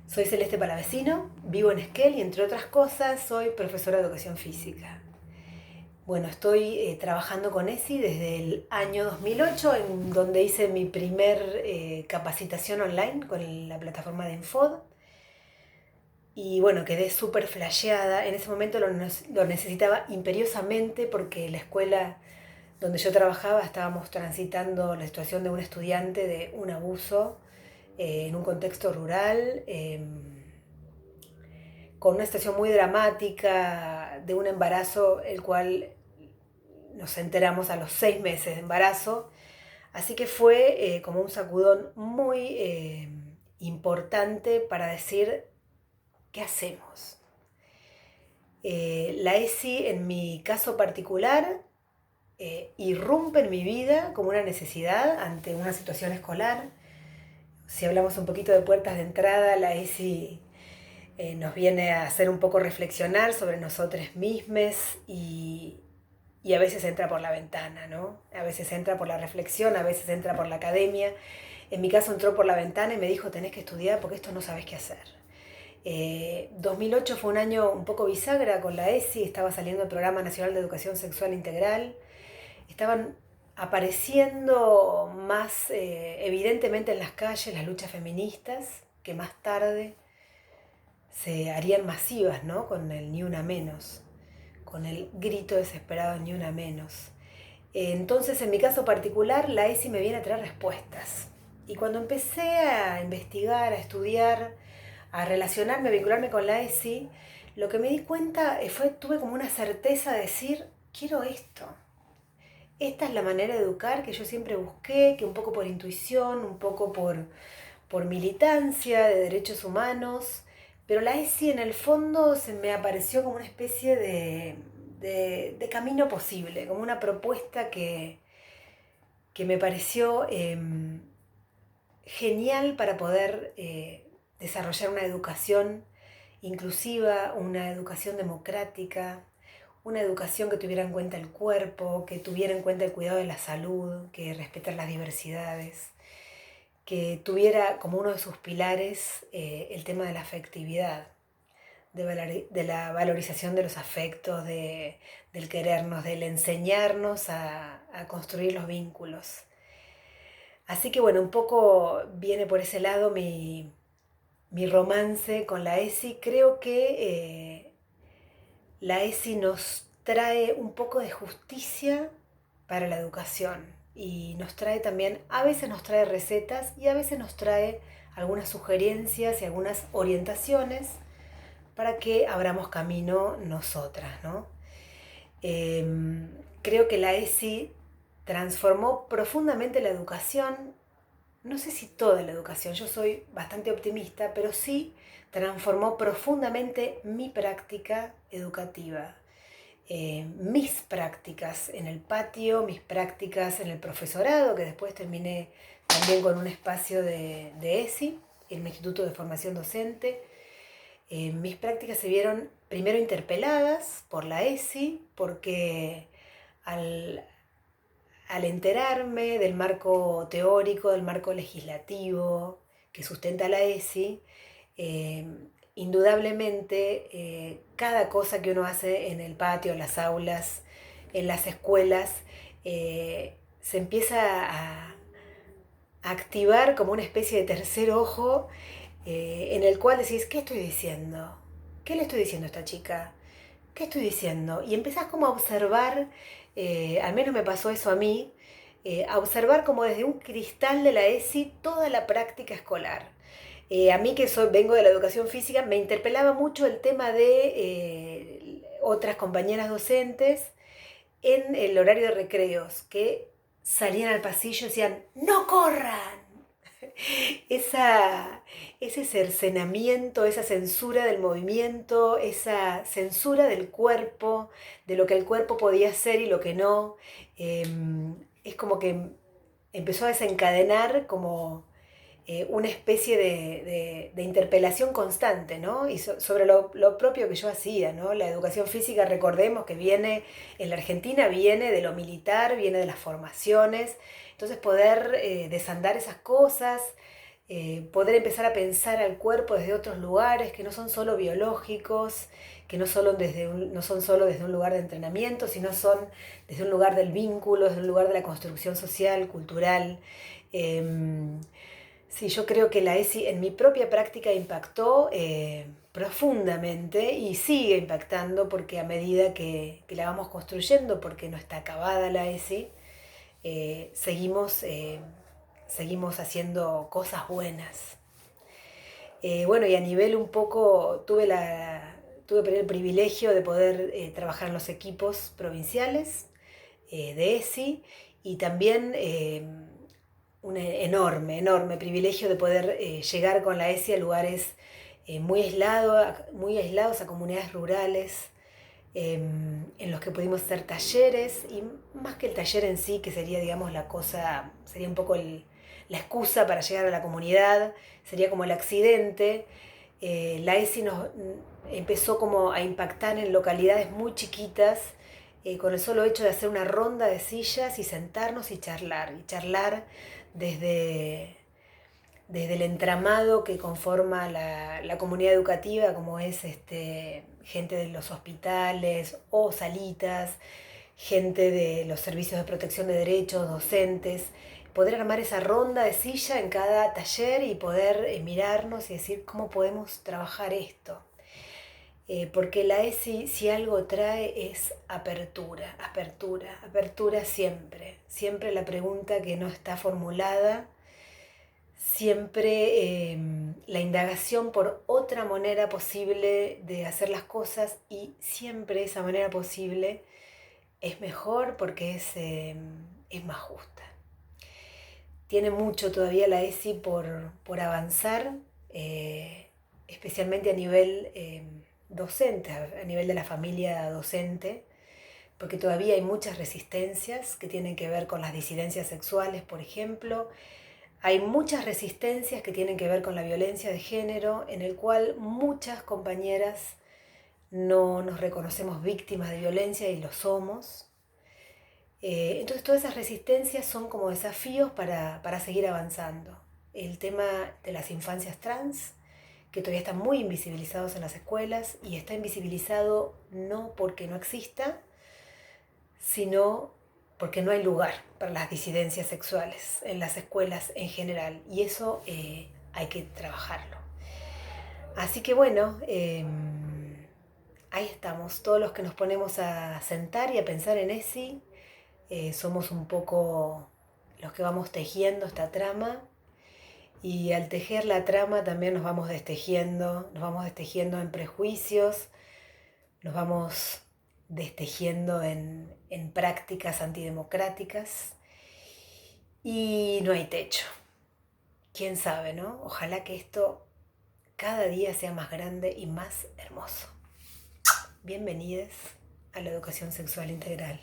Soy Celeste Palavecino, vivo en Esquel y entre otras cosas soy profesora de educación física. Bueno, estoy trabajando con ESI desde el año 2008, en donde hice mi primer capacitación online con la plataforma de Enfod. Y bueno, quedé súper flasheada. En ese momento lo necesitaba imperiosamente porque la escuela donde yo trabajaba estábamos transitando la situación de un estudiante de un abuso en un contexto rural. Con una situación muy dramática de un embarazo, el cual nos enteramos a los 6 meses de embarazo. Así que fue como un sacudón muy importante para decir, ¿qué hacemos? La ESI, en mi caso particular, irrumpe en mi vida como una necesidad ante una situación escolar. Si hablamos un poquito de puertas de entrada, la ESI nos viene a hacer un poco reflexionar sobre nosotros mismos y a veces entra por la ventana, ¿no? A veces entra por la reflexión, a veces entra por la academia. En mi caso entró por la ventana y me dijo, tenés que estudiar porque esto no sabes qué hacer. 2008 fue un año un poco bisagra con la ESI, estaba saliendo el Programa Nacional de Educación Sexual Integral, estaban apareciendo más evidentemente en las calles las luchas feministas, que más tarde se harían masivas, ¿no? Con el ni una menos, con el grito desesperado ni una menos. Entonces, en mi caso particular, la ESI me viene a traer respuestas. Y cuando empecé a investigar, a estudiar, a relacionarme, a vincularme con la ESI, lo que me di cuenta tuve como una certeza de decir, quiero esto. Esta es la manera de educar que yo siempre busqué, que un poco por intuición, un poco por militancia de derechos humanos, pero la ESI en el fondo se me apareció como una especie de camino posible, como una propuesta que me pareció genial para poder desarrollar una educación inclusiva, una educación democrática, una educación que tuviera en cuenta el cuerpo, que tuviera en cuenta el cuidado de la salud, que respetara las diversidades, que tuviera como uno de sus pilares el tema de la afectividad, de la valorización de los afectos, del querernos, del enseñarnos a construir los vínculos. Así que bueno, un poco viene por ese lado mi romance con la ESI. Creo que la ESI nos trae un poco de justicia para la educación y nos trae también, a veces nos trae recetas y a veces nos trae algunas sugerencias y algunas orientaciones para que abramos camino nosotras, ¿no? Creo que la ESI transformó profundamente la educación, no sé si toda la educación, yo soy bastante optimista, pero sí transformó profundamente mi práctica educativa. Mis prácticas en el patio, mis prácticas en el profesorado, que después terminé también con un espacio de ESI, en mi Instituto de Formación Docente. Mis prácticas se vieron primero interpeladas por la ESI, porque al, al enterarme del marco teórico, del marco legislativo que sustenta la ESI, eh, indudablemente cada cosa que uno hace en el patio, en las aulas, en las escuelas, se empieza a activar como una especie de tercer ojo en el cual decís, ¿qué estoy diciendo? ¿Qué le estoy diciendo a esta chica? ¿Qué estoy diciendo? Y empezás como a observar, al menos me pasó eso a mí, a observar como desde un cristal de la ESI toda la práctica escolar. A mí que vengo de la educación física, me interpelaba mucho el tema de otras compañeras docentes en el horario de recreos, que salían al pasillo y decían, ¡no corran! Esa, ese cercenamiento, esa censura del movimiento, esa censura del cuerpo, de lo que el cuerpo podía hacer y lo que no, eh, es como que empezó a desencadenar como una especie de interpelación constante, ¿no? Y sobre lo propio que yo hacía, ¿no? La educación física, recordemos que viene, en la Argentina viene de lo militar, viene de las formaciones, entonces poder desandar esas cosas, poder empezar a pensar al cuerpo desde otros lugares que no son solo biológicos, que no son solo desde un lugar de entrenamiento, sino son desde un lugar del vínculo, desde un lugar de la construcción social, cultural. Sí, yo creo que la ESI en mi propia práctica impactó profundamente y sigue impactando porque a medida que la vamos construyendo, porque no está acabada la ESI, seguimos haciendo cosas buenas. Bueno, y a nivel un poco, tuve el privilegio de poder trabajar en los equipos provinciales de ESI y también un enorme privilegio de poder llegar con la ESI a lugares muy aislados, a comunidades rurales, en los que pudimos hacer talleres, y más que el taller en sí, que sería, digamos, sería un poco la excusa para llegar a la comunidad, sería como el accidente. La ESI nos empezó como a impactar en localidades muy chiquitas, con el solo hecho de hacer una ronda de sillas y sentarnos y charlar desde, desde el entramado que conforma la comunidad educativa, como es gente de los hospitales o salitas, gente de los servicios de protección de derechos, docentes, poder armar esa ronda de silla en cada taller y poder mirarnos y decir cómo podemos trabajar esto. Porque la ESI, si algo trae, es apertura siempre. Siempre la pregunta que no está formulada, siempre la indagación por otra manera posible de hacer las cosas, y siempre esa manera posible es mejor porque es más justa. Tiene mucho todavía la ESI por avanzar, especialmente a nivel docente, a nivel de la familia docente, porque todavía hay muchas resistencias que tienen que ver con las disidencias sexuales, por ejemplo. Hay muchas resistencias que tienen que ver con la violencia de género, en el cual muchas compañeras no nos reconocemos víctimas de violencia y lo somos. Entonces todas esas resistencias son como desafíos para seguir avanzando. El tema de las infancias trans, que todavía están muy invisibilizados en las escuelas, y está invisibilizado no porque no exista, sino porque no hay lugar para las disidencias sexuales en las escuelas en general, y eso hay que trabajarlo. Así que bueno, ahí estamos, todos los que nos ponemos a sentar y a pensar en ESI, somos un poco los que vamos tejiendo esta trama, y al tejer la trama también nos vamos destejiendo en prejuicios, nos vamos destejiendo en prácticas antidemocráticas, y no hay techo. ¿Quién sabe, no? Ojalá que esto cada día sea más grande y más hermoso. Bienvenidos a la educación sexual integral.